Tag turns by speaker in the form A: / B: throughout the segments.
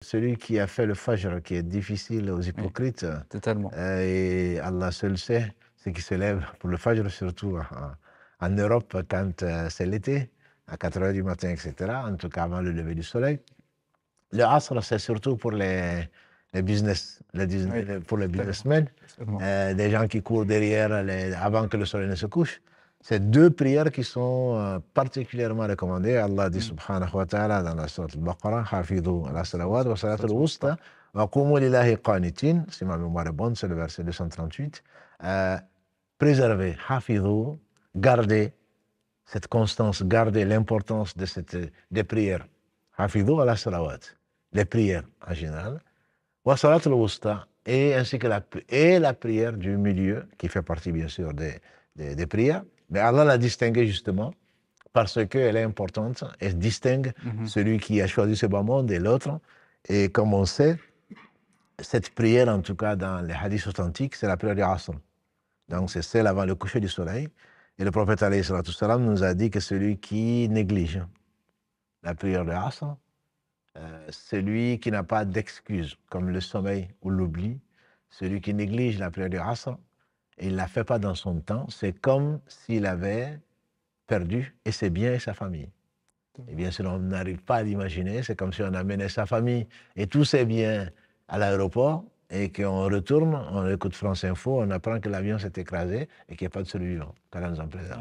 A: Celui qui a fait le fajr, qui est difficile aux
B: Oui,
A: hypocrites,
B: totalement.
A: et Allah seul sait ce qui se lève pour le fajr, surtout en Europe, quand c'est l'été, à 4 heures du matin, etc., en tout cas avant le lever du soleil. Le asr, c'est surtout pour les business,
B: Oui,
A: pour les
B: totalement.
A: businessmen,
B: Totalement.
A: des gens qui courent derrière avant que le soleil ne se couche. C'est deux prières qui sont particulièrement recommandées. Allah dit
B: Mm.
A: subhanahu wa ta'ala dans la sourate al-Baqarah, Hafidhu ala salawat wa salat
B: Ça,
A: al-wusta wa qumu lillahi qanitin. Si ma mémoire est bonne, c'est le verset 238. Préservez, Hafidhu, gardez cette constance, gardez l'importance des prières. Hafidhu ala salawat, les prières en général. Wa salat al-wusta, et ainsi que la prière du milieu, qui fait partie bien sûr des prières. Mais Allah l'a distinguée justement parce qu'elle est importante et distingue celui qui a choisi ce bas monde et l'autre. Et comme on sait, cette prière, en tout cas dans les hadiths authentiques, c'est la prière du Asr. Donc c'est celle avant le coucher du soleil. Et le prophète alayhi salatu salam nous a dit que celui qui néglige la prière de Asr, celui qui n'a pas d'excuse, comme le sommeil ou l'oubli, celui qui néglige la prière du Asr et il ne la fait pas dans son temps, c'est comme s'il avait perdu et ses biens et sa famille. Et bien sûr, on n'arrive pas à l'imaginer, c'est comme si on amenait sa famille et tous ses biens à l'aéroport et qu'on retourne, on écoute France Info, on apprend que l'avion s'est écrasé et qu'il n'y a pas de survivants, qu'Allah nous en préserve.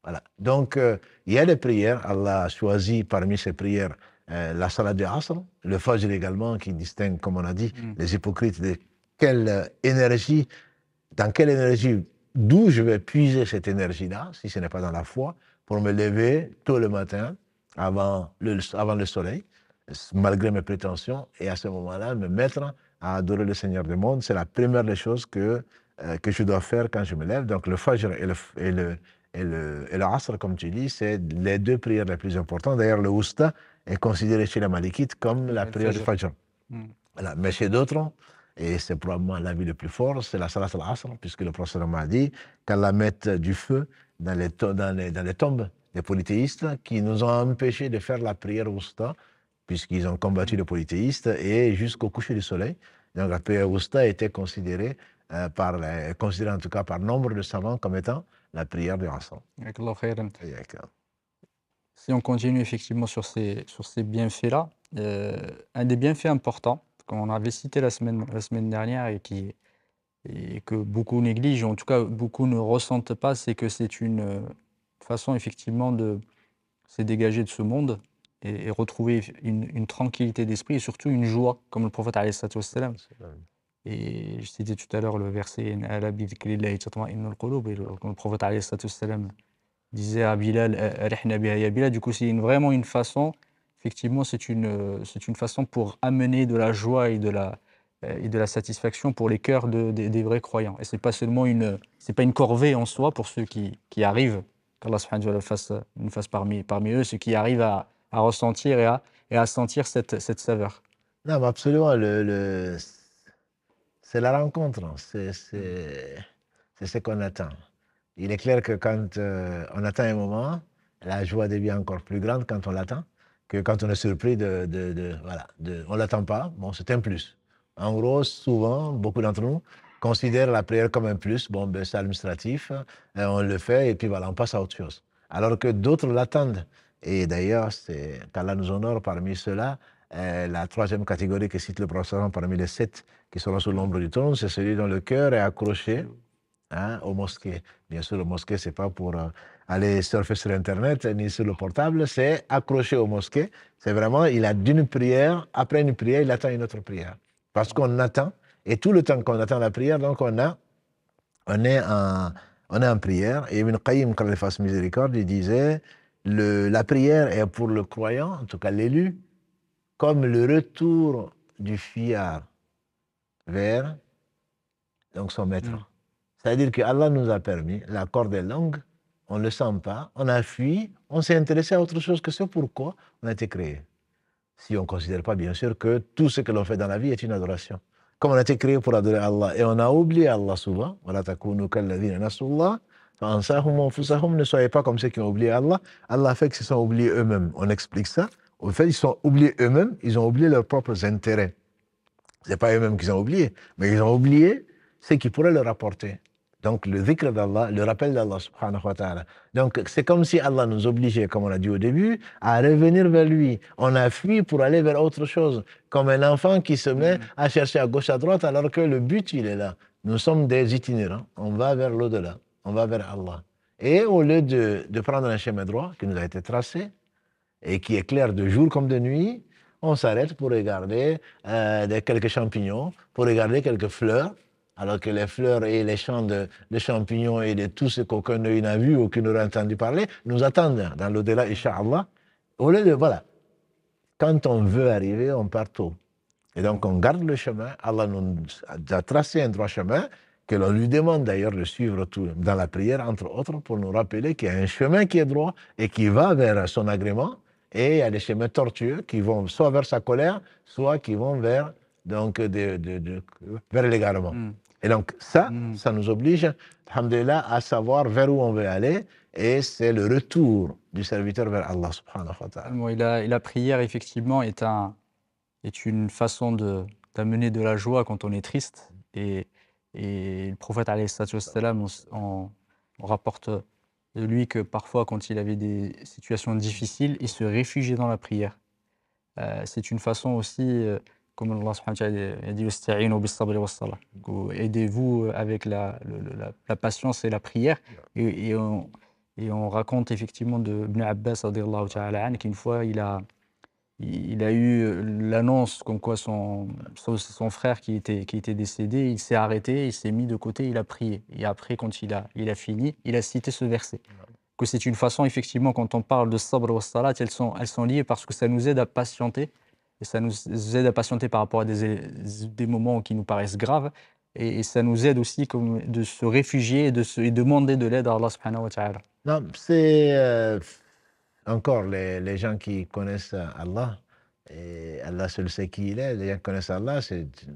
A: Voilà. Donc, il y a des prières, Allah a choisi parmi ces prières la salat du Asr, le Fajr également, qui distingue, comme on a dit, les hypocrites de quelle énergie, dans quelle énergie, d'où je vais puiser cette énergie-là, si ce n'est pas dans la foi, pour me lever tôt le matin, avant le soleil, malgré mes prétentions, et à ce moment-là, me mettre à adorer le Seigneur du monde. C'est la première des choses que je dois faire quand je me lève. Donc le Fajr et le Asr, comme tu dis, c'est les deux prières les plus importantes. D'ailleurs, le Wusta est considéré chez les Malikites comme la prière du Fajr. Voilà. Mais chez d'autres, et c'est probablement l'avis le plus fort, c'est la Salat al-Asr, puisque le prophète m'a dit qu'Allah mette du feu dans les tombes des polythéistes qui nous ont empêchés de faire la prière Wusta, puisqu'ils ont combattu les polythéistes, et jusqu'au coucher du soleil. Donc la prière Wusta a été considérée, considérée en tout cas par nombre de savants comme étant la prière du Asr.
B: Si on continue effectivement sur ces bienfaits-là, un des bienfaits importants qu'on avait cité la semaine dernière et que beaucoup négligent, en tout cas beaucoup ne ressentent pas, c'est que c'est une façon effectivement de se dégager de ce monde et retrouver une tranquillité d'esprit et surtout une joie, comme le prophète alayhi salatu wassalam. Et je citais tout à l'heure le verset Ala bi dhikrillahi tatma'innul qulub, et comme le prophète alayhi salatu wassalam disait à Bilal, Arihna biha ya Bilal. Du coup, c'est vraiment une façon, effectivement, c'est une façon pour amener de la joie et de la satisfaction pour les cœurs des vrais croyants. Et c'est pas seulement c'est pas une corvée en soi pour ceux qui arrivent, qu'Allah subhanahu wa ta'ala nous fasse parmi eux, ceux qui arrivent à ressentir et à sentir cette saveur.
A: Non, mais absolument, c'est la rencontre, c'est ce qu'on attend. Il est clair que quand on attend un moment, la joie devient encore plus grande quand on l'attend que quand on est surpris voilà, on ne l'attend pas, bon, c'est un plus. En gros, souvent, beaucoup d'entre nous considèrent la prière comme un plus, bon, ben, c'est administratif, on le fait et puis voilà, on passe à autre chose. Alors que d'autres l'attendent. Et d'ailleurs, c'est qu'Allah nous honore parmi ceux-là. La troisième catégorie que cite le prophète parmi les 7 qui seront sous l'ombre du trône, c'est celui dont le cœur est accroché aux mosquées. Bien sûr, le mosquée, ce n'est pas pour aller surfer sur Internet ni sur le portable, c'est accroché aux mosquées. C'est vraiment, il a d'une prière, après une prière, il attend une autre prière. Parce qu'on attend, et tout le temps qu'on attend la prière, donc on est en prière. Et Ibn Qayyim, quand il fasse miséricorde, il disait, la prière est pour le croyant, en tout cas l'élu, comme le retour du fuyard vers donc son maître. C'est-à-dire qu'Allah nous a permis, la corde est longue, on ne le sent pas, on a fui, on s'est intéressé à autre chose que ce pourquoi on a été créé. Si on ne considère pas, bien sûr, que tout ce que l'on fait dans la vie est une adoration. Comme on a été créé pour adorer Allah, et on a oublié Allah souvent, ne soyez pas comme ceux qui ont oublié Allah. Allah fait qu'ils se sont oubliés eux-mêmes. On explique ça Au fait, ils sont oubliés eux-mêmes, ils ont oublié leurs propres intérêts. Ce n'est pas eux-mêmes qu'ils ont oublié, mais ils ont oublié ce qui pourrait leur apporter. Donc, le dhikr d'Allah, le rappel d'Allah subhanahu wa ta'ala. Donc, c'est comme si Allah nous obligeait, comme on a dit au début, à revenir vers lui. On a fui pour aller vers autre chose. Comme un enfant qui se met à chercher à gauche, à droite, alors que le but, il est là. Nous sommes des itinérants. On va vers l'au-delà. On va vers Allah. Et au lieu de prendre un chemin droit qui nous a été tracé et qui est clair de jour comme de nuit, on s'arrête pour regarder quelques champignons, pour regarder quelques fleurs, alors que les fleurs et les champs de champignons et de tout ce qu'aucun œil n'a vu, aucun n'aurait entendu parler, nous attendent dans l'au-delà, Inch'Allah. Au lieu de, voilà, quand on veut arriver, on part tôt. Et donc, on garde le chemin. Allah nous a tracé un droit chemin, que l'on lui demande d'ailleurs de suivre tout dans la prière, entre autres, pour nous rappeler qu'il y a un chemin qui est droit et qui va vers son agrément. Et il y a des chemins tortueux qui vont soit vers sa colère, soit qui vont vers, donc, vers l'égarement. Et donc, ça nous oblige, alhamdoulilah, à savoir vers où on veut aller. Et c'est le retour du serviteur vers Allah subhanahu wa ta'ala.
B: Et la prière, effectivement, est une façon d'amener de la joie quand on est triste. Et le prophète, alayhi salatu wassalam, on rapporte de lui que parfois, quand il avait des situations difficiles, il se réfugiait dans la prière. C'est une façon aussi, comme Allah subhanahu wa ta'ala a dit, Wasta'inu bis-sabri was-salah. Aidez-vous avec la patience et la prière. Et on raconte effectivement de Ibn Abbas radiyallahu ta'ala anhu qu'une fois il a eu l'annonce comme quoi son frère qui était décédé, il s'est arrêté, il s'est mis de côté, il a prié. Et après, quand il a fini, il a cité ce verset. Que c'est une façon, effectivement, quand on parle de sabr wa salat, elles sont liées parce que ça nous aide à patienter. Et ça nous aide à patienter par rapport à des moments qui nous paraissent graves. Et ça nous aide aussi de se réfugier et de demander de l'aide à Allah subhanahu wa ta'ala.
A: Non, c'est encore les gens qui connaissent Allah, et Allah seul sait qui il est, les gens qui connaissent Allah,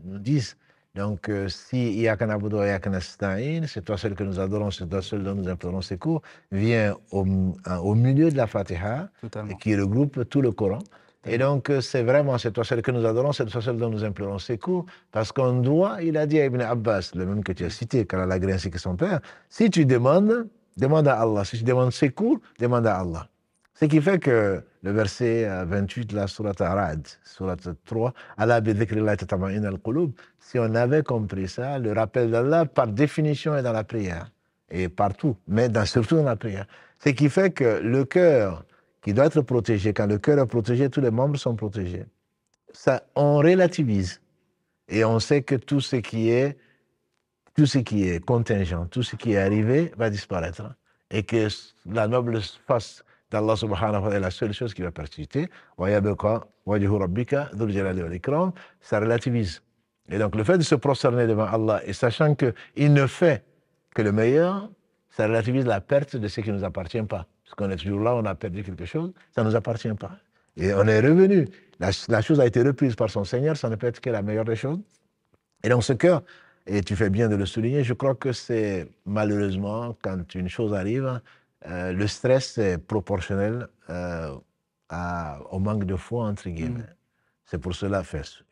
A: nous disent, donc si Iyaka na'budu wa Iyaka nasta'in, c'est toi seul que nous adorons, c'est toi seul dont nous implorons secours, vient au milieu de la Fatiha, et qui regroupe tout le Coran. Et donc, c'est toi seul que nous adorons, c'est toi seul dont nous implorons secours, parce qu'on doit, il a dit à Ibn Abbas, le même que tu as cité, car Allah a ainsi que son père, si tu demandes, demande à Allah. Si tu demandes secours, demande à Allah. Ce qui fait que le verset 28 de la sourate Arad, sourate 3, Allah bi dhikrillah tatma'innu al-qulub, si on avait compris ça, le rappel d'Allah, par définition, est dans la prière. Et partout, mais surtout dans la prière. Ce qui fait que le cœur, qui doit être protégé, quand le cœur est protégé, tous les membres sont protégés. Ça, on relativise. Et on sait que tout ce qui est contingent, tout ce qui est arrivé va disparaître. Et que la noble face d'Allah subhanahu wa ta'ala est la seule chose qui va persister. Ça relativise. Et donc le fait de se prosterner devant Allah et sachant qu'il ne fait que le meilleur, ça relativise la perte de ce qui ne nous appartient pas. Parce qu'on est toujours là, on a perdu quelque chose, ça ne nous appartient pas. Et on est revenu. La chose a été reprise par son Seigneur, ça ne peut être que la meilleure des choses. Et dans ce cœur, et tu fais bien de le souligner, je crois que c'est malheureusement, quand une chose arrive, le stress est proportionnel au manque de foi, entre guillemets. C'est pour cela,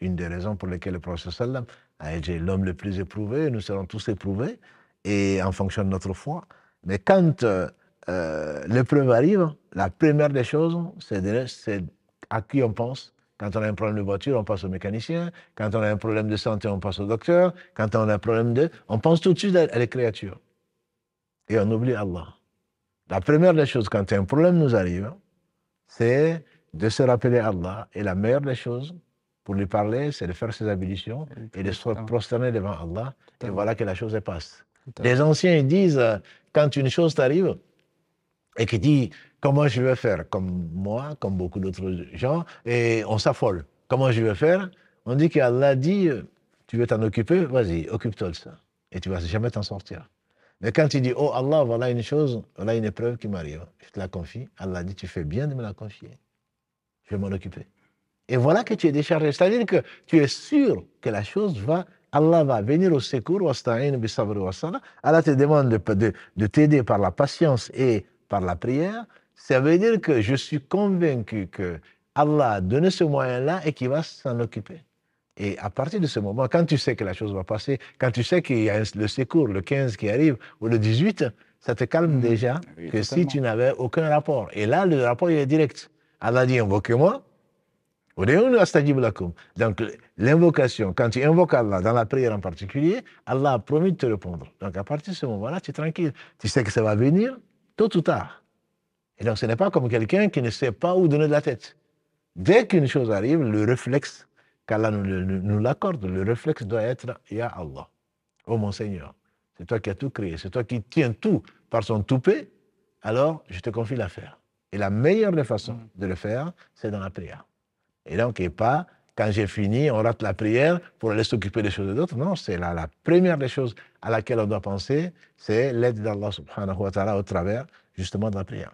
A: une des raisons pour lesquelles le prophète sallam a été l'homme le plus éprouvé, nous serons tous éprouvés, et en fonction de notre foi. Mais quand l'épreuve arrive, la première des choses, c'est à qui on pense. Quand on a un problème de voiture, on passe au mécanicien. Quand on a un problème de santé, on passe au docteur. Quand on a un problème on pense tout de suite à les créatures. Et on oublie Allah. La première des choses, quand un problème nous arrive, c'est de se rappeler Allah. Et la meilleure des choses, pour lui parler, c'est de faire ses ablutions et de se prosterner devant Allah. Et voilà que la chose passe. Les anciens ils disent, quand une chose t'arrive, et qui dit, comment je vais faire? Comme moi, comme beaucoup d'autres gens, et on s'affole. Comment je vais faire? On dit qu'Allah dit, tu veux t'en occuper? Vas-y, occupe-toi de ça. Et tu ne vas jamais t'en sortir. Mais quand tu dis, oh Allah, voilà une chose, voilà une épreuve qui m'arrive, je te la confie, Allah dit, tu fais bien de me la confier. Je vais m'en occuper. Et voilà que tu es déchargé. C'est-à-dire que tu es sûr que la chose Allah va venir au secours, Allah te demande de t'aider par la patience et par la prière. Ça veut dire que je suis convaincu que Allah a donné ce moyen-là et qu'il va s'en occuper. Et à partir de ce moment, quand tu sais que la chose va passer, quand tu sais qu'il y a le secours, le 15 qui arrive, ou le 18, ça te calme déjà
B: Oui,
A: que si
B: totalement.
A: tu n'avais aucun rapport. Et là, le rapport il est direct. Allah dit, invoquez-moi. Donc, l'invocation, quand tu invoques Allah, dans la prière en particulier, Allah a promis de te répondre. Donc, à partir de ce moment-là, tu es tranquille. Tu sais que ça va venir, tôt ou tard. Et donc, ce n'est pas comme quelqu'un qui ne sait pas où donner de la tête. Dès qu'une chose arrive, le réflexe, qu'Allah nous l'accorde, le réflexe doit être « Ya Allah, oh mon Seigneur, c'est toi qui as tout créé, c'est toi qui tiens tout par son toupet, alors je te confie l'affaire. » Et la meilleure des façons de le faire, c'est dans la prière. Et donc, et pas, quand j'ai fini, on rate la prière pour aller s'occuper des choses d'autres. Non, c'est la première des choses à laquelle on doit penser, c'est l'aide d'Allah subhanahu wa ta'ala au travers, justement, de la prière.